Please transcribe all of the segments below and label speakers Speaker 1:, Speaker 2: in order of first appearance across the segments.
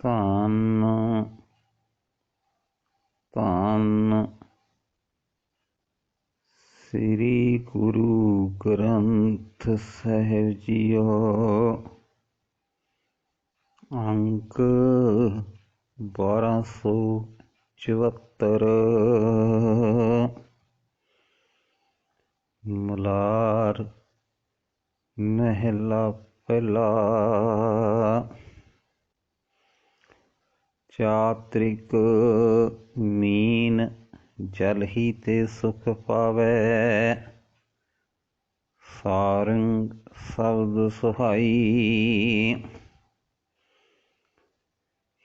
Speaker 1: ਧੰਨ ਧੰਨ ਸ੍ਰੀ ਗੁਰੂ ਗ੍ਰੰਥ ਸਾਹਿਬ ਜੀਓ। ਅੰਕ 1274। ਮਲਾਰ ਮਹਿਲਾ ਪਹਿਲਾ। ਚਾਤ੍ਰਿਕ ਮੀਨ ਜਲ ਹੀ ਤੇ ਸੁਖ ਪਾਵੈ, ਸਾਰੰਗ ਸ਼ਬਦ ਸੁਹਾਈ।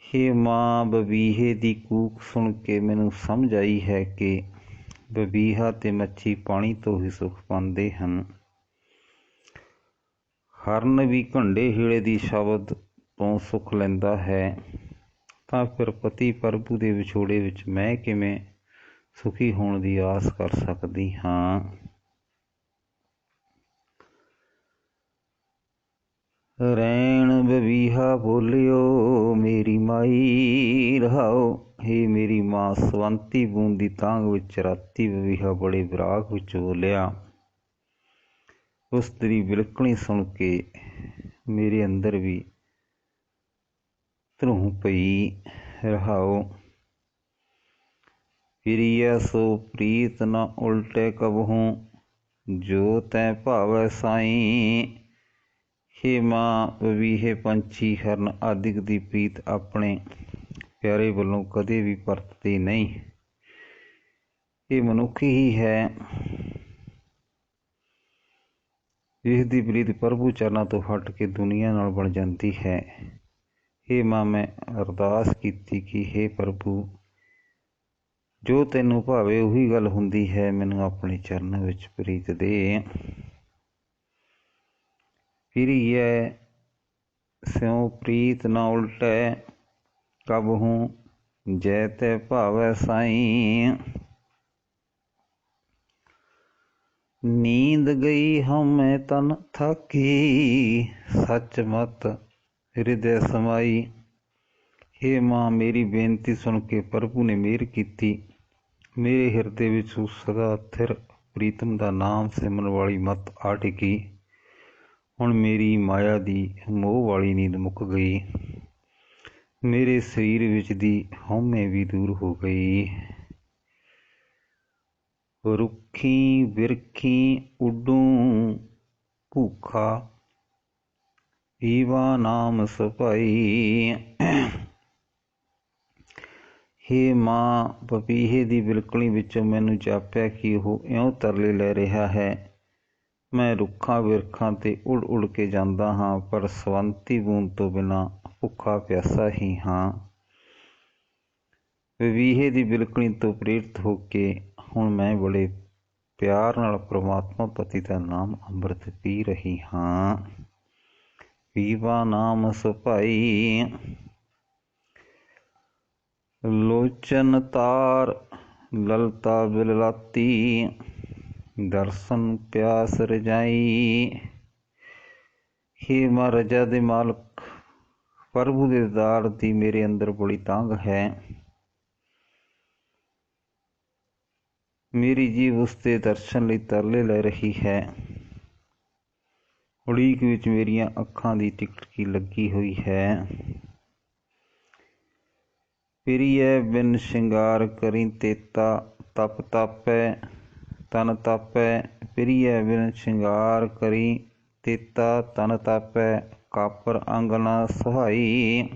Speaker 1: ਹੇ ਮਾਂ, ਬਬੀਹੇ ਦੀ ਕੂਕ ਸੁਣ ਕੇ ਮੈਨੂੰ ਸਮਝ ਆਈ ਹੈ ਕਿ ਬਬੀਹਾ ਤੇ ਮੱਛੀ ਪਾਣੀ ਤੋਂ ਹੀ ਸੁਖ ਪਾਉਂਦੇ ਹਨ। ਹਰਨ ਵੀ ਘੰਡੇ ਹੀਲੇ ਦੀ ਸ਼ਬਦ ਤੋਂ ਸੁਖ ਲੈਂਦਾ ਹੈ, ਤਾਂ ਫਿਰ ਪਤੀ ਪ੍ਰਭੂ ਦੇ ਵਿਛੋੜੇ ਵਿੱਚ ਮੈਂ ਕਿਵੇਂ ਸੁਖੀ ਹੋਣ ਦੀ ਆਸ ਕਰ ਸਕਦੀ ਹਾਂ। ਰੈਣ ਬਬੀਹਾ ਬੋਲਿਓ ਮੇਰੀ ਮਾਈ ਰਹਾਓ। ਹੇ ਮੇਰੀ ਮਾਂ, ਸਵੰਤੀ ਬੂੰਦ ਦੀ ਤਾਂਘ ਵਿੱਚ ਰਾਤੀ ਬਬੀਹਾ ਬੜੇ ਵਿਰਾਗ ਵਿੱਚ ਬੋਲਿਆ। ਉਸ ਤੇਰੀ ਬਿਲਕਣੀ ਸੁਣ ਕੇ ਮੇਰੇ ਅੰਦਰ ਵੀ ਧਰੂਹ ਪਈ। ਰਹਾਓ। ਪ੍ਰੀਆ ਸੋ ਪ੍ਰੀਤ ਨ ਉਲਟੇ ਕਬਹੂ, ਜੋ ਤੈਂ ਭਾਵੈ ਸਾਈਂ। ਹੇ ਮਾਂ, ਬਬੀਹੇ ਪੰਛੀ ਹਰਨ ਆਦਿਕ ਦੀ ਪ੍ਰੀਤ ਆਪਣੇ ਪਿਆਰੇ ਵੱਲੋਂ ਕਦੇ ਵੀ ਪਰਤਦੇ ਨਹੀਂ। ਇਹ ਮਨੁੱਖ ਹੀ ਹੈ ਜਿਸ ਦੀ ਪ੍ਰੀਤ ਪ੍ਰਭੂ ਚਰਨਾਂ ਤੋਂ ਹਟ ਕੇ ਦੁਨੀਆ ਨਾਲ ਬਣ ਜਾਂਦੀ ਹੈ। ਹੇ ਮਾਂ, ਮੈਂ ਅਰਦਾਸ ਕੀਤੀ ਕਿ ਹੇ ਪ੍ਰਭੂ, ਜੋ ਤੈਨੂੰ ਭਾਵੇ ਉਹੀ ਗੱਲ ਹੁੰਦੀ ਹੈ, ਮੈਨੂੰ ਆਪਣੇ ਚਰਨਾਂ ਵਿੱਚ ਪ੍ਰੀਤ ਦੇ। ਪ੍ਰੀਐ ਸਿਉ ਪ੍ਰੀਤ ਨ ਉਲਟੈ ਕਬਹੂ, ਜੈ ਤੈ ਭਾਵੈ ਸਾਈਂ। ਨੀਂਦ ਗਈ ਹਉਮੈ ਤਨ ਥਾਕੀ, ਸੱਚ ਮਤ ਹਿਰਦੈ ਸਮਾਈ। ਹੇ ਮਾਂ, ਮੇਰੀ ਬੇਨਤੀ ਸੁਣ ਕੇ ਪ੍ਰਭੂ ਨੇ ਮਿਹਰ ਕੀਤੀ। ਮੇਰੇ ਹਿਰਦੇ ਵਿੱਚ ਉਸ ਸਦਾ ਥਿਰ ਪ੍ਰੀਤਮ ਦਾ ਨਾਮ ਸਿਮਰਨ ਵਾਲੀ ਮੱਤ ਆ ਟਿਕੀ। ਹੁਣ ਮੇਰੀ ਮਾਇਆ ਦੀ ਮੋਹ ਵਾਲੀ ਨੀਂਦ ਮੁੱਕ ਗਈ। ਮੇਰੇ ਸਰੀਰ ਵਿੱਚ ਦੀ ਹਉਮੈ ਵੀ ਦੂਰ ਹੋ ਗਈ। ਰੁੱਖੀ ਬਿਰਖੀ ਉੱਡੂ ਭੂਖਾ, ਈਵਾ ਨਾਮ ਸਪਾਈ। ਹੇ ਮਾਂ, ਪਪੀਹੇ ਦੀ ਬਿਲਕਣੀ ਵਿੱਚੋਂ ਮੈਨੂੰ ਜਾਪਿਆ ਕਿ ਉਹ ਇਉਂ ਤਰਲੇ ਲੈ ਰਿਹਾ ਹੈ। ਮੈਂ ਰੁੱਖਾਂ ਬਿਰਖਾਂ 'ਤੇ ਉੱਡ ਉੱਡ ਕੇ ਜਾਂਦਾ ਹਾਂ, ਪਰ ਸਵੰਤੀ ਬੂੰਦ ਤੋਂ ਬਿਨਾਂ ਭੁੱਖਾ ਪਿਆਸਾ ਹੀ ਹਾਂ। ਬਬੀਹੇ ਦੀ ਬਿਲਕਣੀ ਤੋਂ ਪ੍ਰੇਰਿਤ ਹੋ ਕੇ ਹੁਣ ਮੈਂ ਬੜੇ ਪਿਆਰ ਨਾਲ ਪ੍ਰਮਾਤਮਾ ਪਤੀ ਦਾ ਨਾਮ ਅੰਮ੍ਰਿਤ ਪੀ ਰਹੀ ਹਾਂ। ਪੀਵਾ ਨਾਮ ਸੁਭਾਈ। ਲੋਚਨ ਤਾਰ ਲਲਤਾ ਬਿਲਲਾਤੀ, ਦਰਸ਼ਨ ਪਿਆਸ ਰਜਾਈ। ਹੇ ਮਾਂ, ਰਜਾ ਦੇ ਮਾਲਕ ਪ੍ਰਭੂ ਦੇ ਦੀਦਾਰ ਦੀ ਮੇਰੇ ਅੰਦਰ ਬੜੀ ਤਾਂਘ ਹੈ। ਮੇਰੀ ਜੀਭ ਉਸ ਦੇ ਦਰਸ਼ਨ ਲਈ ਤਰਲੇ ਲੈ ਰਹੀ ਹੈ। ਉਡੀਕ ਵਿੱਚ ਮੇਰੀਆਂ ਅੱਖਾਂ ਦੀ ਟਿਕਟਕੀ ਲੱਗੀ ਹੋਈ ਹੈ। ਪ੍ਰੀਐ ਬਿਨ ਸ਼ਿੰਗਾਰ ਕਰੀ ਤੇਤਾ, ਤਪ ਤਾਪੈ ਤਨ ਤਾਪੈ। ਪ੍ਰੀਐ ਬਿਨ ਸ਼ਿੰਗਾਰ ਕਰੀ ਤੇਤਾ, ਤਨ ਤਾਪੈ, ਕਾਪਰ ਅੰਗ ਨ ਸੁਹਾਈ।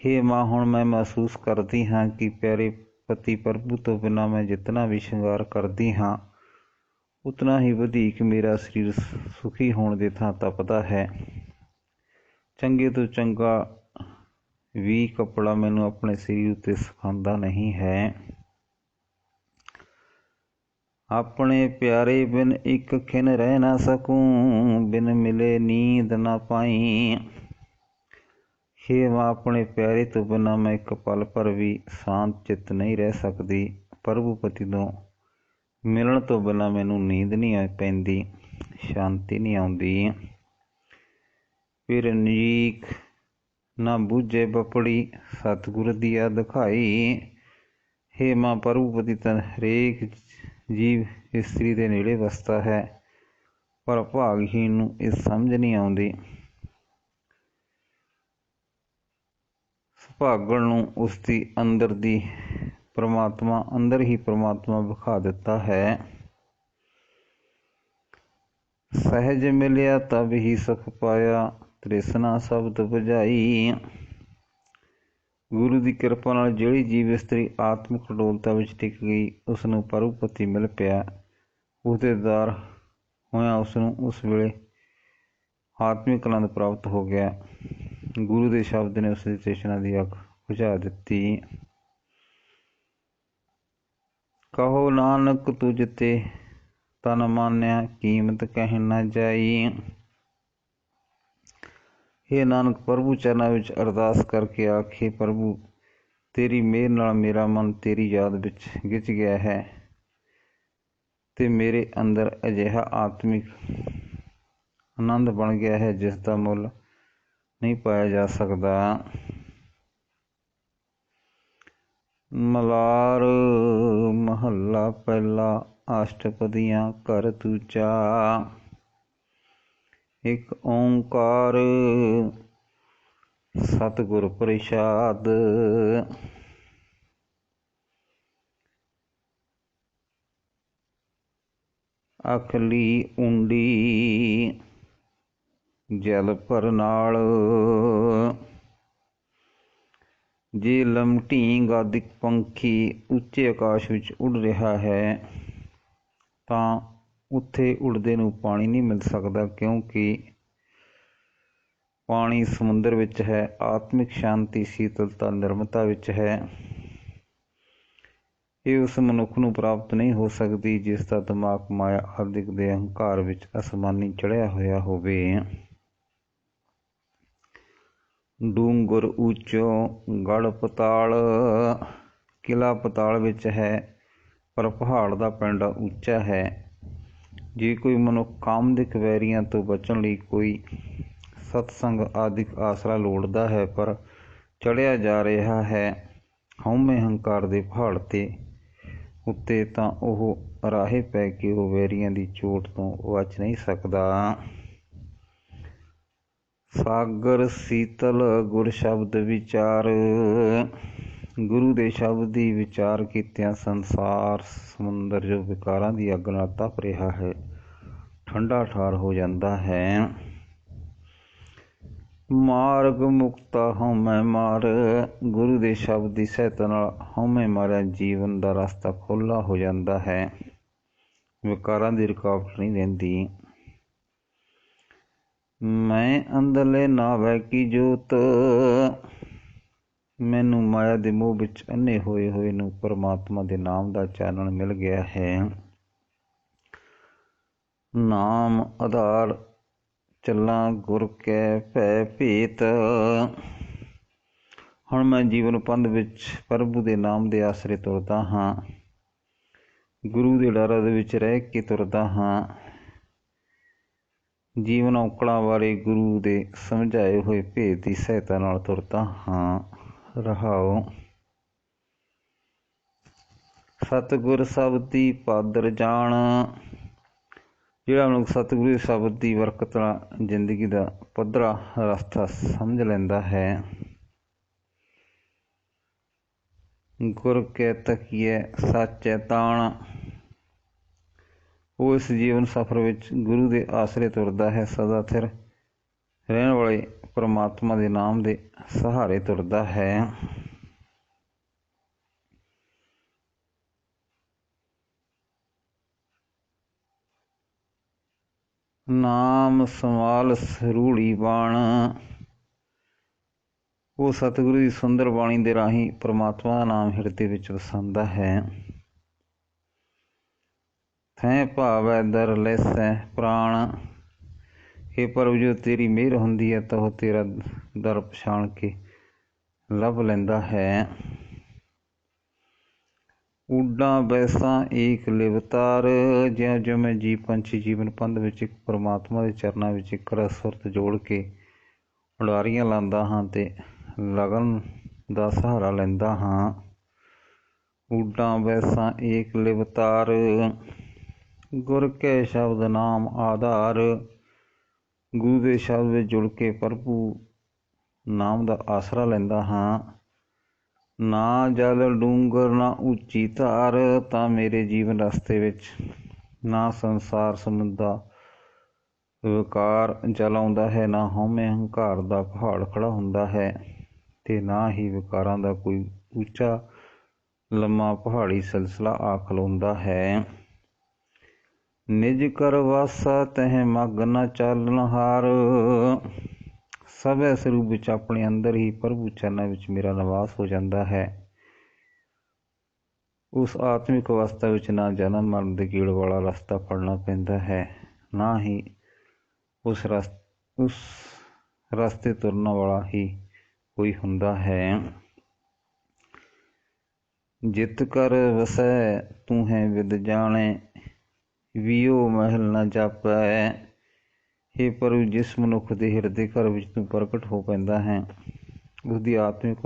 Speaker 1: ਹੇ ਮਾਂ, ਹੁਣ ਮੈਂ ਮਹਿਸੂਸ ਕਰਦੀ ਹਾਂ ਕਿ ਪਿਆਰੇ ਪਤੀ ਪ੍ਰਭੂ ਤੋਂ ਬਿਨਾਂ ਮੈਂ ਜਿਤਨਾ ਵੀ ਸ਼ਿੰਗਾਰ ਕਰਦੀ ਹਾਂ, ਉਤਨਾ ਹੀ ਵਧੀਕ ਮੇਰਾ ਸਰੀਰ ਸੁਖੀ ਹੋਣ ਦੇ ਥਾਂ ਤਪਦਾ ਹੈ। ਚੰਗੇ ਤੋਂ ਚੰਗਾ ਵੀ ਕੱਪੜਾ ਮੈਨੂੰ ਆਪਣੇ ਸਰੀਰ ਉੱਤੇ ਸੁਖਾਉਂਦਾ ਨਹੀਂ ਹੈ। ਆਪਣੇ ਪਿਆਰੇ ਬਿਨ ਇੱਕ ਖਿਨ ਰਹਿ ਨਾ ਸਕੂੰ, ਬਿਨ ਮਿਲੇ ਨੀਂਦ ਨਾ ਪਾਈ। ਹੇ ਮਾਂ, ਆਪਣੇ ਪਿਆਰੇ ਤੋਂ ਬਿਨਾਂ ਮੈਂ ਇੱਕ ਪਲ ਭਰ ਵੀ ਸ਼ਾਂਤ ਚਿੱਤ ਨਹੀਂ ਰਹਿ ਸਕਦੀ। ਪ੍ਰਭੂ ਪਤੀ ਤੋਂ ਮਿਲਣ ਤੋਂ ਬਿਨਾਂ ਮੈਨੂੰ ਨੀਂਦ ਨਹੀਂ ਪੈਂਦੀ, ਸ਼ਾਂਤੀ ਨਹੀਂ ਆਉਂਦੀ। ਫਿਰ ਨਜ਼ਦੀਕ ਨਾ ਬੂਝੇ ਬਪੜੀ ਸਤਿਗੁਰ ਦੀਆ ਦਿਖਾਈ। ਹੇ ਮਾਂ ਪ੍ਰਭੂਪਤੀ ਤਾਂ ਹਰੇਕ ਜੀਵ ਇਸਤਰੀ ਦੇ ਨੇੜੇ ਵਸਦਾ ਹੈ, ਪਰ ਭਾਗਹੀਣ ਨੂੰ ਇਹ ਸਮਝ ਨਹੀਂ ਆਉਂਦੀ। ਸੁਭਾਗਣ ਨੂੰ ਉਸਦੀ ਅੰਦਰ ਦੀ ਪਰਮਾਤਮਾ ਅੰਦਰ ਹੀ ਪਰਮਾਤਮਾ ਵਿਖਾ ਦਿੱਤਾ ਹੈ। ਸਹਿਜ ਮਿਲਿਆ ਤਬ ਹੀ ਸੁਖ ਪਾਇਆ, ਤ੍ਰਿਸ਼ਨਾ ਸ਼ਬਦ ਬੁਝਾਈ। ਗੁਰੂ ਦੀ ਕਿਰਪਾ ਨਾਲ ਜਿਹੜੀ ਜੀਵ ਇਸਤਰੀ ਆਤਮਿਕ ਅਡੋਲਤਾ ਵਿੱਚ ਟਿਕ ਗਈ, ਉਸ ਨੂੰ ਪ੍ਰਭੂਪਤੀ ਮਿਲ ਪਿਆ। ਉਸਦੇ ਦਾਰ ਹੋਇਆਂ ਉਸਨੂੰ ਉਸ ਵੇਲੇ ਆਤਮਿਕ ਆਨੰਦ ਪ੍ਰਾਪਤ ਹੋ ਗਿਆ। ਗੁਰੂ ਦੇ ਸ਼ਬਦ ਨੇ ਉਸਦੀ ਤ੍ਰਿਸ਼ਨਾ ਦੀ ਅੱਗ ਬੁਝਾ ਦਿੱਤੀ। ਕਹੋ ਨਾਨਕ ਤੁਝ ਤੇ ਤਨ ਮਾਨਿਆ, ਕੀਮਤ ਕਹਿ ਨਾ ਜਾਈ। ਹੇ ਨਾਨਕ ਪ੍ਰਭੂ ਚਰਨਾਂ ਵਿੱਚ ਅਰਦਾਸ ਕਰਕੇ ਆਖੇ, ਪ੍ਰਭੂ ਤੇਰੀ ਮਿਹਰ ਨਾਲ ਮੇਰਾ ਮਨ ਤੇਰੀ ਯਾਦ ਵਿੱਚ ਗਿੱਝ ਗਿਆ ਹੈ ਤੇ ਮੇਰੇ ਅੰਦਰ ਅਜਿਹਾ ਆਤਮਿਕ ਆਨੰਦ ਬਣ ਗਿਆ ਹੈ ਜਿਸ ਦਾ ਮੁੱਲ ਨਹੀਂ ਪਾਇਆ ਜਾ ਸਕਦਾ। ਮਲਾਰ ਮਹੱਲਾ ਪਹਿਲਾ, ਅਸ਼ਟਪਦੀਆਂ ਘਰ ਦੂਜਾ। ਇੱਕ ਓਂਕਾਰ ਸਤਿਗੁਰ ਪ੍ਰਸਾਦ। ਅਖਲੀ ਉਂਡੀ ਜਲ ਭਰ ਨਾਲ, ਜੇ ਲਮਟੀਂ ਗਾਦਿਕ ਪੰਖੀ ਉੱਚੇ ਆਕਾਸ਼ ਵਿੱਚ ਉੱਡ ਰਿਹਾ ਹੈ ਤਾਂ ਉੱਥੇ ਉੱਡਦੇ ਨੂੰ ਪਾਣੀ ਨਹੀਂ ਮਿਲ ਸਕਦਾ, ਕਿਉਂਕਿ ਪਾਣੀ ਸਮੁੰਦਰ ਵਿੱਚ ਹੈ। ਆਤਮਿਕ ਸ਼ਾਂਤੀ, ਸ਼ੀਤਲਤਾ, ਨਿਰਮਲਤਾ ਵਿੱਚ ਹੈ। ਇਹ ਉਸ ਮਨੁੱਖ ਨੂੰ ਪ੍ਰਾਪਤ ਨਹੀਂ ਹੋ ਸਕਦੀ ਜਿਸ ਦਾ ਦਿਮਾਗ ਮਾਇਆ ਆਦਿਕ ਦੇ ਅਹੰਕਾਰ ਵਿੱਚ ਅਸਮਾਨੀ ਚੜ੍ਹਿਆ ਹੋਇਆ ਹੋਵੇ। ਡੂੰਗਰ ਉੱਚੋਂ ਗੜ ਪਤਾਲ, ਕਿਲ੍ਹਾ ਪਤਾਲ ਵਿੱਚ ਹੈ, ਪਰ ਪਹਾੜ ਦਾ ਪੈਂਡਾ ਉੱਚਾ ਹੈ। ਜੇ ਕੋਈ ਮਨੁੱਖ ਕਾਮਦਿਕ ਵੈਰੀਆਂ ਤੋਂ ਬਚਣ ਲਈ ਕੋਈ ਸਤਸੰਗ ਆਦਿਕ ਆਸਰਾ ਲੋੜਦਾ ਹੈ, ਪਰ ਚੜ੍ਹਿਆ ਜਾ ਰਿਹਾ ਹੈ ਹਉਮੈ ਹੰਕਾਰ ਦੇ ਪਹਾੜ ਉੱਤੇ, ਤਾਂ ਉਹ ਰਾਹੇ ਪੈ ਕੇ ਉਹ ਵੈਰੀਆਂ ਦੀ ਚੋਟ ਤੋਂ ਬਚ ਨਹੀਂ ਸਕਦਾ। ਸਾਗਰ ਸੀਤਲ ਗੁਰ ਸ਼ਬਦ ਵਿਚਾਰ, ਗੁਰੂ ਦੇ ਸ਼ਬਦ ਦੀ ਵਿਚਾਰ ਕੀਤਿਆਂ ਸੰਸਾਰ ਸਮੁੰਦਰ ਜੋ ਵਿਕਾਰਾਂ ਦੀ ਅੱਗ ਨਾਲ ਤਪ ਰਿਹਾ ਹੈ, ਠੰਡਾ ਠਾਰ ਹੋ ਜਾਂਦਾ ਹੈ। ਮਾਰਗ ਮੁਕਤਾ ਹਉਮੈ ਮਾਰ, ਗੁਰੂ ਦੇ ਸ਼ਬਦ ਦੀ ਸਹਾਇਤਾ ਨਾਲ ਹਉਮੈ ਮਾਰਿਆ ਜੀਵਨ ਦਾ ਰਸਤਾ ਖੁੱਲ੍ਹਾ ਹੋ ਜਾਂਦਾ ਹੈ, ਵਿਕਾਰਾਂ ਦੀ ਰੁਕਾਵਟ ਨਹੀਂ ਰਹਿੰਦੀ। ਮੈਂ ਅੰਦਰਲੇ ਨਾਵੈ ਕੀ ਜੋਤ, ਮੈਨੂੰ ਮਾਇਆ ਦੇ ਮੋਹ ਵਿੱਚ ਅੰਨੇ ਹੋਏ ਨੂੰ ਪਰਮਾਤਮਾ ਦੇ ਨਾਮ ਦਾ ਚਾਨਣ ਮਿਲ ਗਿਆ ਹੈ। ਨਾਮ ਆਧਾਰ ਚੱਲਾਂ ਗੁਰ ਕੈ ਭੈ ਭੇਤ, ਹੁਣ ਮੈਂ ਜੀਵਨ ਪੰਧ ਵਿੱਚ ਪ੍ਰਭੂ ਦੇ ਨਾਮ ਦੇ ਆਸਰੇ ਤੁਰਦਾ ਹਾਂ, ਗੁਰੂ ਦੇ ਡਰ ਦੇ ਵਿੱਚ ਰਹਿ ਕੇ ਤੁਰਦਾ ਹਾਂ। ਜੀਵਨ ਔਕੜਾਂ ਬਾਰੇ ਗੁਰੂ ਦੇ ਸਮਝਾਏ ਹੋਏ ਭੇਦ ਦੀ ਸਹਾਇਤਾ ਨਾਲ ਤੁਰਦਾ ਹਾਂ। ਰਹਾਓ। ਸਤਿਗੁਰ ਸ਼ਬਦ ਦੀ ਪਾਦਰ ਜਾਣ, ਜਿਹੜਾ ਮਨੁੱਖ ਸਤਿਗੁਰੂ ਦੇ ਸ਼ਬਦ ਦੀ ਬਰਕਤ ਨਾਲ ਜ਼ਿੰਦਗੀ ਦਾ ਪੱਧਰਾ ਰਸਤਾ ਸਮਝ ਲੈਂਦਾ ਹੈ। ਗੁਰ ਕੈ ਤਕੀਐ ਸਾਚੈ ਤਾਣ, ਉਹ ਇਸ ਜੀਵਨ ਸਫ਼ਰ ਵਿੱਚ ਗੁਰੂ ਦੇ ਆਸਰੇ ਤੁਰਦਾ ਹੈ, ਸਦਾ ਸਥਿਰ ਰਹਿਣ ਵਾਲੇ ਪਰਮਾਤਮਾ ਦੇ ਨਾਮ ਦੇ ਸਹਾਰੇ ਤੁਰਦਾ ਹੈ। ਨਾਮ ਸਮਾਲ ਸਰੂੜੀ ਬਾਣ, ਉਹ ਸਤਿਗੁਰੂ ਦੀ ਸੁੰਦਰ ਬਾਣੀ ਦੇ ਰਾਹੀਂ ਪਰਮਾਤਮਾ ਦਾ ਨਾਮ ਹਿਰਦੇ ਵਿੱਚ ਵਸਾਉਂਦਾ ਹੈ। ਥੈਂ ਭਾਵੈ ਦਰ ਲੈਸੈ ਪ੍ਰਾਣ, ਇਹ ਪ੍ਰਭੂ ਜੋ ਤੇਰੀ ਮਿਹਰ ਹੁੰਦੀ ਹੈ ਤਾਂ ਉਹ ਤੇਰਾ ਦਰ ਪਛਾਣ ਕੇ ਲੱਭ ਲੈਂਦਾ ਹੈ। ਊਡਾਂ ਬੈਸਾਂ ਏਕ ਲਿਵਤਾਰ, ਜਿਉਂ ਜਿਉਂ ਮੈਂ ਜੀਵ ਪੰਛੀ ਜੀਵਨ ਪੰਧ ਵਿੱਚ ਇੱਕ ਪਰਮਾਤਮਾ ਦੇ ਚਰਨਾਂ ਵਿੱਚ ਇੱਕ ਰਸ ਸੁਰਤ ਜੋੜ ਕੇ ਉਡਾਰੀਆਂ ਲਾਉਂਦਾ ਹਾਂ ਅਤੇ ਲਗਨ ਦਾ ਸਹਾਰਾ ਲੈਂਦਾ ਹਾਂ। ਊਡਾਂ ਵੈਸਾਂ ਏਕ ਲਿਵਤਾਰ, ਗੁਰ ਕੇ ਸ਼ਬਦ ਨਾਮ ਆਧਾਰ। ਗੁਰੂ ਦੇ ਸ਼ਬਦ ਵਿੱਚ ਜੁੜ ਕੇ ਪ੍ਰਭੂ ਨਾਮ ਦਾ ਆਸਰਾ ਲੈਂਦਾ ਹਾਂ। ਨਾ ਜਲ ਡੂੰਗਰ ਨਾ ਉੱਚੀ ਧਾਰ, ਤਾਂ ਮੇਰੇ ਜੀਵਨ ਰਸਤੇ ਵਿੱਚ ਨਾ ਸੰਸਾਰ ਸਮੁੰਦਾ ਵਿਕਾਰ ਜਲ ਆਉਂਦਾ ਹੈ, ਨਾ ਹਉਮੈ ਹੰਕਾਰ ਦਾ ਪਹਾੜ ਖੜ੍ਹਾ ਹੁੰਦਾ ਹੈ, ਅਤੇ ਨਾ ਹੀ ਵਿਕਾਰਾਂ ਦਾ ਕੋਈ ਉੱਚਾ ਲੰਮਾ ਪਹਾੜੀ ਸਿਲਸਿਲਾ ਆ ਖਲੋਂਦਾ ਹੈ। ਨਿਜ ਕਰ ਵਾਸਾ ਤਹਿ ਮਗ ਨ ਚਾਲਨਹਾਰ, ਸਭੈ ਸਰੂਪ ਵਿੱਚ ਆਪਣੇ ਅੰਦਰ ਹੀ ਪ੍ਰਭੂ ਚਰਨਾਂ ਵਿੱਚ ਮੇਰਾ ਨਿਵਾਸ ਹੋ ਜਾਂਦਾ ਹੈ। ਉਸ ਆਤਮਿਕ ਅਵਸਥਾ ਵਿੱਚ ਨਾ ਜਨਮ ਮਰਨ ਦੇ ਗੇੜ ਵਾਲਾ ਰਸਤਾ ਫੜਨਾ ਪੈਂਦਾ ਹੈ, ਨਾ ਹੀ ਉਸ ਰਸਤੇ ਤੁਰਨ ਵਾਲਾ ਹੀ ਕੋਈ ਹੁੰਦਾ ਹੈ। ਜਿਤ ਕਰ ਵਸੈ ਤੂੰ ਹੈ ਵਿਦ ਜਾਣੈ, ਵੀਓ ਮਹਿਲ ਨ ਜਾਪੈ। ਹੇ ਪ੍ਰਭੂ, ਜਿਸ ਮਨੁੱਖ ਦੇ ਹਿਰਦੇ ਘਰ ਵਿੱਚ ਤੂੰ ਪ੍ਰਗਟ ਹੋ ਪੈਂਦਾ ਹੈ, ਉਸਦੀ ਆਤਮਿਕ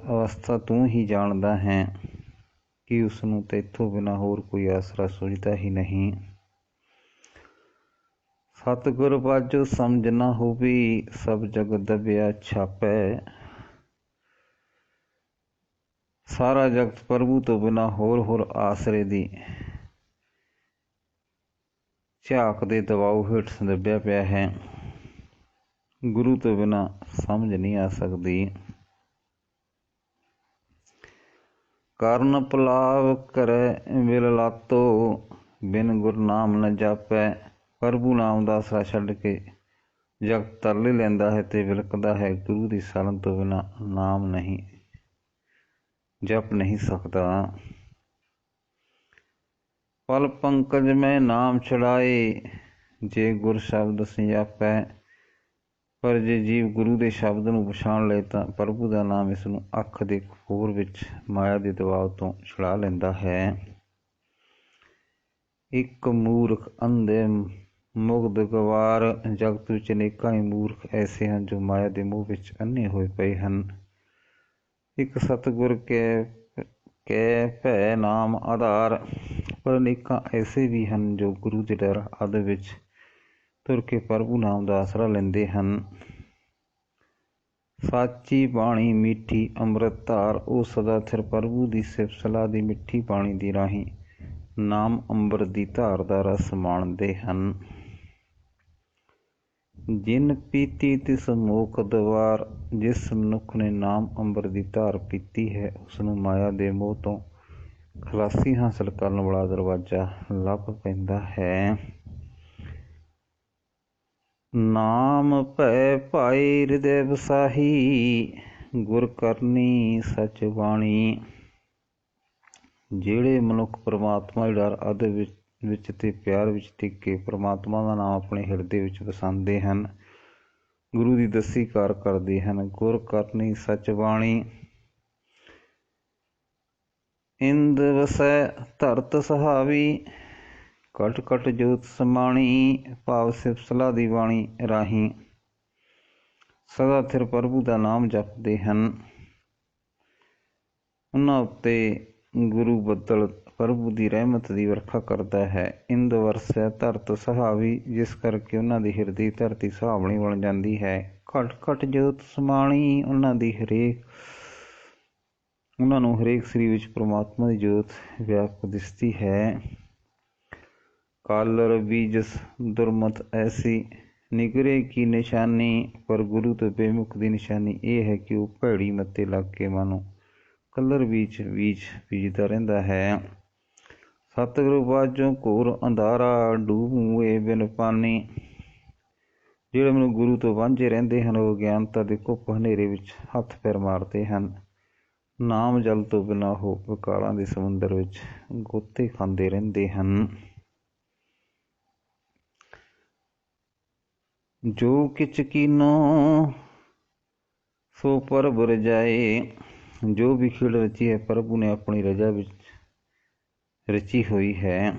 Speaker 1: ਅਵਸਥਾ ਤੂੰ ਹੀ ਜਾਣਦਾ ਹੈ ਕਿ ਉਸਨੂੰ ਤੈਥੋਂ ਬਿਨਾਂ ਹੋਰ ਕੋਈ ਆਸਰਾ ਸੁਝਦਾ ਹੀ ਨਹੀਂ। ਸਤਿਗੁਰ ਬਾਝੋ ਸਮਝ ਨਾ ਹੋਵੀ, ਸਭ ਜਗਤ ਦਬਿਆ ਛਾਪੈ। ਸਾਰਾ ਜਗਤ ਪ੍ਰਭੂ ਤੋਂ ਬਿਨਾਂ ਹੋਰ ਆਸਰੇ ਦੀ ਝਾਕ ਦੇ ਦਬਾਓ ਹੇਠ ਦੱਬਿਆ ਪਿਆ ਹੈ। ਗੁਰੂ ਤੋਂ ਬਿਨਾਂ ਸਮਝ ਨਹੀਂ ਆ ਸਕਦੀ। ਕਰਨ ਪਲਾਵ ਕਰੈ ਵਿਲ ਲਾਤੋ, ਬਿਨ ਗੁਰ ਨਾਮ ਨ ਜਾਪੈ। ਪ੍ਰਭੂ ਨਾਮ ਦਾ ਆਸਰਾ ਛੱਡ ਕੇ ਜਗਤ ਤਰਲੇ ਲੈਂਦਾ ਹੈ ਅਤੇ ਵਿਲਕਦਾ ਹੈ, ਗੁਰੂ ਦੀ ਸ਼ਰਨ ਤੋਂ ਬਿਨਾਂ ਨਾਮ ਨਹੀਂ ਜਪ ਨਹੀਂ ਸਕਦਾ। ਪਲ ਪੰਕਜ ਮੈਂ ਨਾਮ ਛੜਾਏ, ਜੇ ਗੁਰ ਸ਼ਬਦ ਸੰਜਾਪੈ। ਪਰ ਜੇ ਜੀਵ ਗੁਰੂ ਦੇ ਸ਼ਬਦ ਨੂੰ ਪਛਾਣ ਲਏ ਤਾਂ ਪ੍ਰਭੂ ਦਾ ਨਾਮ ਇਸ ਨੂੰ ਅੱਖ ਦੇ ਖੋਰ ਵਿੱਚ ਮਾਇਆ ਦੇ ਦਬਾਅ ਤੋਂ ਛੁਡਾ ਲੈਂਦਾ ਹੈ। ਇੱਕ ਮੂਰਖ ਅੰਧੇ ਮੁਗਧ ਗਵਾਰ, ਜਗਤ ਵਿੱਚ ਅਨੇਕਾਂ ਹੀ ਮੂਰਖ ਐਸੇ ਹਨ ਜੋ ਮਾਇਆ ਦੇ ਮੋਹ ਵਿੱਚ ਅੰਨੇ ਹੋਏ ਪਏ ਹਨ। ਇੱਕ ਸਤਿਗੁਰ ਕੈ ਭੈ ਨਾਮ ਆਧਾਰ, ਪਰ ਅਨੇਕਾਂ ਐਸੇ ਵੀ ਹਨ ਜੋ ਗੁਰੂ ਦੇ ਡਰ ਆਦਿ ਵਿੱਚ ਤੁਰ ਕੇ ਪ੍ਰਭੂ ਨਾਮ ਦਾ ਆਸਰਾ ਲੈਂਦੇ ਹਨ। ਸਾਚੀ ਬਾਣੀ ਮਿੱਠੀ ਅੰਮ੍ਰਿਤ ਧਾਰ, ਉਹ ਸਦਾ ਥਿਰ ਪ੍ਰਭੂ ਦੀ ਸਿਫਤ ਸਲਾਹ ਦੀ ਮਿੱਠੀ ਬਾਣੀ ਦੀ ਰਾਹੀਂ ਨਾਮ ਅੰਮ੍ਰਿਤ ਦੀ ਧਾਰ ਦਾ ਰਸ ਮਾਣਦੇ ਹਨ। ਜਿਨ ਪੀਤੀ ਤਿਸ ਮੋਖ ਦਵਾਰ, ਜਿਸ ਮਨੁੱਖ ਨੇ ਨਾਮ ਅੰਮ੍ਰਿਤ ਦੀ ਧਾਰ ਪੀਤੀ ਹੈ, ਉਸਨੂੰ ਮਾਇਆ ਦੇ ਮੋਹ ਤੋਂ ਖਲਾਸੀ ਹਾਸਲ ਕਰਨ ਵਾਲਾ ਦਰਵਾਜ਼ਾ ਲੱਭ ਪੈਂਦਾ ਹੈ। ਨਾਮ ਭੈ ਭਾਈ ਹਿਰਦੈ ਵਸਾਹੀ, ਗੁਰ ਕਰਨੀ ਸਚ ਬਾਣੀ। ਜਿਹੜੇ ਮਨੁੱਖ ਪਰਮਾਤਮਾ ਦੇ ਡਰ ਆਦਿ ਵਿੱਚ ਤੇ ਪਿਆਰ ਵਿੱਚ ਟਿਕ ਕੇ ਪਰਮਾਤਮਾ ਦਾ ਨਾਮ ਆਪਣੇ ਹਿਰਦੇ ਵਿੱਚ ਵਸਾਉਂਦੇ ਹਨ, ਗੁਰੂ ਦੀ ਦੱਸੀ ਕਾਰ ਕਰਦੇ ਹਨ। ਗੁਰ ਕਰਨੀ ਸਚ ਬਾਣੀ। ਇੰਦ ਵਸੈ ਧਰਤ ਸੁਹਾਵੀ, ਘਟ ਘਟ ਜੋਤ ਸਮਾਣੀ। ਭਾਵ ਸਿਫਤ ਸਲਾਹ ਦੀ ਬਾਣੀ ਰਾਹੀਂ ਸਦਾ ਥਿਰ ਪ੍ਰਭੂ ਦਾ ਨਾਮ ਜਪਦੇ ਹਨ। ਉਹਨਾਂ ਉੱਤੇ ਗੁਰੂ ਬੱਦਲ ਪ੍ਰਭੂ ਦੀ ਰਹਿਮਤ ਦੀ ਵਰਖਾ ਕਰਦਾ ਹੈ। ਇੰਦ ਵਰਸੈ ਧਰਤ ਸੁਹਾਵੀ, ਜਿਸ ਕਰਕੇ ਉਹਨਾਂ ਦੀ ਹਿਰਦੀ ਧਰਤੀ ਸੁਹਾਵਣੀ ਬਣ ਜਾਂਦੀ ਹੈ। ਘਟ ਘਟ ਜੋਤ ਸਮਾਣੀ, ਉਹਨਾਂ ਨੂੰ ਹਰੇਕ ਸਰੀਰ ਵਿੱਚ ਪਰਮਾਤਮਾ ਦੀ ਜੋਤ ਵਿਆਪਕ ਦਿਸਦੀ ਹੈ। ਕਾਲਰ ਬੀਜਸ ਦੁਰਮਤ ਐਸੀ, ਨਿਗਰੇ ਕੀ ਨਿਸ਼ਾਨੀ। ਪਰ ਗੁਰੂ ਤੋਂ ਬੇਮੁਖ ਦੀ ਨਿਸ਼ਾਨੀ ਇਹ ਹੈ ਕਿ ਉਹ ਭੈੜੀ ਮੱਤੇ ਲੱਗ ਕੇ ਮਾਨੋ ਕਲਰ ਬੀਜ ਬੀਜਦਾ ਰਹਿੰਦਾ ਹੈ। ਸਤਿਗੁਰੂ ਬਾਝੋਂ ਘੋਰ ਅੰਧਾਰਾ, ਡੂਬ ਮੂਏ ਬਿਨ ਪਾਨੀ। ਜਿਹੜੇ ਮੈਨੂੰ ਗੁਰੂ ਤੋਂ ਵਾਂਝੇ ਰਹਿੰਦੇ ਹਨ, ਉਹ ਅਗਿਆਨਤਾ ਦੇ ਘੁੱਪ ਹਨੇਰੇ ਵਿੱਚ ਹੱਥ ਪੈਰ ਮਾਰਦੇ ਹਨ। ਨਾਮ ਜਲ ਤੋਂ ਬਿਨਾਂ ਉਹ ਵਿਕਾਰਾਂ ਦੇ ਸਮੁੰਦਰ ਵਿੱਚ ਗੋਤੇ ਖਾਂਦੇ ਰਹਿੰਦੇ ਹਨ। ਜੋ ਕਿਛ ਕੀਨੋ ਸੋ ਪ੍ਰਭ ਰਜਾਏ। ਜੋ ਵੀ ਖੇਡ ਰਚੀ ਹੈ, ਪ੍ਰਭੂ ਨੇ ਆਪਣੀ ਰਜਾ ਵਿੱਚ ਰਚੀ ਹੋਈ ਹੈ।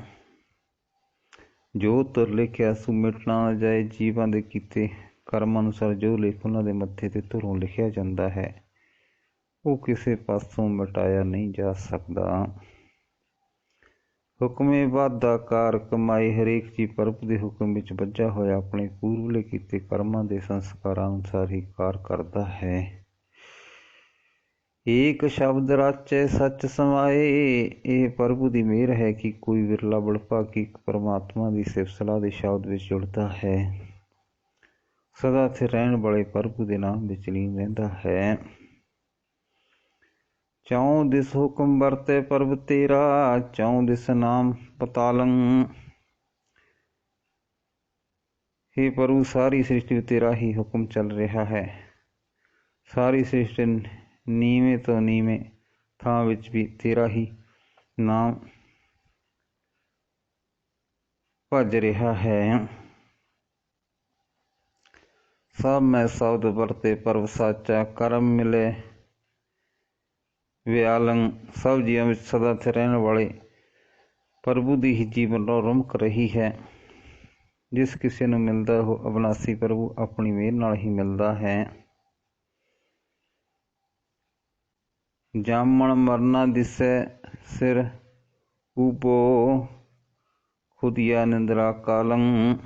Speaker 1: ਜੋ ਤੁਰ ਲਿਖਿਆ ਸੋ ਮਿਟ ਨਾ ਜਾਏ। ਜੀਵਾਂ ਦੇ ਕੀਤੇ ਕਰਮ ਅਨੁਸਾਰ ਜੋ ਲੇਖ ਉਹਨਾਂ ਦੇ ਮੱਥੇ 'ਤੇ ਧੁਰੋਂ ਲਿਖਿਆ ਜਾਂਦਾ ਹੈ ਉਹ ਕਿਸੇ ਪਾਸੋਂ ਮਿਟਾਇਆ ਨਹੀਂ ਜਾ ਸਕਦਾ। ਹੁਕਮੇ ਵਾਧਾ ਕਾਰ ਕਮਾਈ, ਹਰੇਕ ਜੀ ਪ੍ਰਭੂ ਦੇ ਹੁਕਮ ਵਿੱਚ ਬੱਝਾ ਹੋਇਆ ਆਪਣੇ ਪੂਰਵਲੇ ਕੀਤੇ ਕਰਮਾਂ ਦੇ ਸੰਸਕਾਰਾਂ ਅਨੁਸਾਰ ਹੀ ਕਾਰ ਕਰਦਾ ਹੈ। ਏਕ ਸ਼ਬਦ ਰਾਚੈ ਸੱਚ ਸਮਾਏ, ਇਹ ਪ੍ਰਭੂ ਦੀ ਮਿਹਰ ਹੈ ਕਿ ਕੋਈ ਵਿਰਲਾ ਬੜਭਾਗੀ ਪਰਮਾਤਮਾ ਦੀ ਸਿਫਤ ਸਲਾਹ ਦੇ ਸ਼ਬਦ ਵਿੱਚ ਜੁੜਦਾ ਹੈ। ਸਦਾ ਇੱਥੇ ਰਹਿਣ ਵਾਲੇ ਪ੍ਰਭੂ ਦੇ ਨਾਮ ਵਿੱਚ ਲੀਨ ਰਹਿੰਦਾ ਹੈ। ਚੌਂ ਦਿਸ ਹੁਕਮ ਵਰਤੈ ਪ੍ਰਭ ਤੇਰਾ, ਚੌਂ ਦਿਸ ਨਾਮ ਪਤਾਲੰ। हे ਪ੍ਰਭੂ, ਸਾਰੀ ਸ੍ਰਿਸ਼ਟੀ ਵਿੱਚ ਤੇਰਾ ਹੀ ਹੁਕਮ ਚੱਲ ਰਿਹਾ ਹੈ। ਸਾਰੀ ਸ੍ਰਿਸ਼ਟੀ ਨੀਵੇਂ ਤੋਂ ਨੀਵੇਂ ਥਾਂ ਵਿੱਚ ਵੀ ਤੇਰਾ ਹੀ ਨਾਮ ਭੱਜ ਰਿਹਾ ਹੈ। ਸਭ ਮੈਂ ਸ਼ਬਦ ਵਰਤੇ ਪ੍ਰਭ ਸਾਚਾ, ਕਰਮ ਮਿਲੇ ਵਿਆਲੰ। ਸਭ ਜੀਵਾਂ ਵਿੱਚ ਸਦਾ ਇੱਥੇ ਰਹਿਣ ਵਾਲੇ ਪ੍ਰਭੂ ਦੀ ਹੀ ਜੀਵਨ ਰੌਣਕ ਰਹੀ ਹੈ। ਜਿਸ ਕਿਸੇ ਨੂੰ ਮਿਲਦਾ ਉਹ ਅਵਿਨਾਸੀ ਪ੍ਰਭੂ ਆਪਣੀ ਮਿਹਰ ਨਾਲ ਹੀ ਮਿਲਦਾ ਹੈ। ਜਾਮਣ ਮਰਨਾ ਦਿਸੈ ਸਿਰ ਊਪੋ, ਖੁਦਿਆ ਨਿੰਦਰਾ ਕਾਲੰ।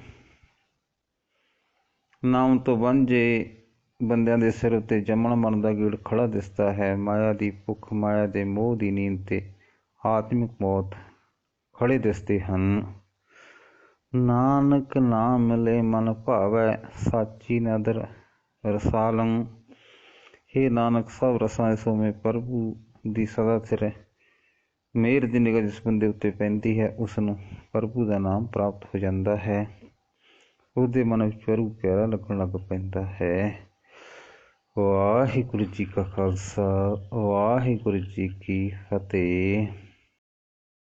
Speaker 1: ਨਾਮ ਤੋਂ ਵਾਂਝੇ ਬੰਦਿਆਂ ਦੇ ਸਿਰ ਉੱਤੇ ਜੰਮਣ ਮਰਨ ਦਾ ਗੇੜ ਖੜਾ ਦਿਸਦਾ ਹੈ। ਮਾਇਆ ਦੀ ਭੁੱਖ, ਮਾਇਆ ਦੇ ਮੋਹ ਦੀ ਨੀਂਦ ਤੇ ਆਤਮਿਕ ਮੌਤ ਖੜੇ ਦਿਸਦੇ ਹਨ। ਨਾਨਕ ਨਾਮ ਮਿਲੇ ਮਨ ਭਾਵੈ, ਸਾਚੀ ਨਦਰ ਰਸਾਲੰ। ਹੇ ਨਾਨਕ, ਸਭ ਰਸਾਂ ਦੇ ਸੋਮੇ ਪ੍ਰਭੂ ਦੀ ਸਦਾ ਸਿਰ ਮਿਹਰ ਦੀ ਨਿਗਾਹ ਜਿਸ ਬੰਦੇ ਉੱਤੇ ਪੈਂਦੀ ਹੈ ਉਸ ਨੂੰ ਪ੍ਰਭੂ ਦਾ ਨਾਮ ਪ੍ਰਾਪਤ ਹੋ ਜਾਂਦਾ ਹੈ। ਉਹਦੇ ਮਨ ਵਿੱਚ ਪ੍ਰਭੂ ਪਿਆਰਾ ਲੱਗਣ ਲੱਗ ਪੈਂਦਾ ਹੈ। ਵਾਹਿਗੁਰੂ ਜੀ ਕਾ ਖਾਲਸਾ, ਵਾਹਿਗੁਰੂ ਜੀ ਕੀ ਫਤਿਹ।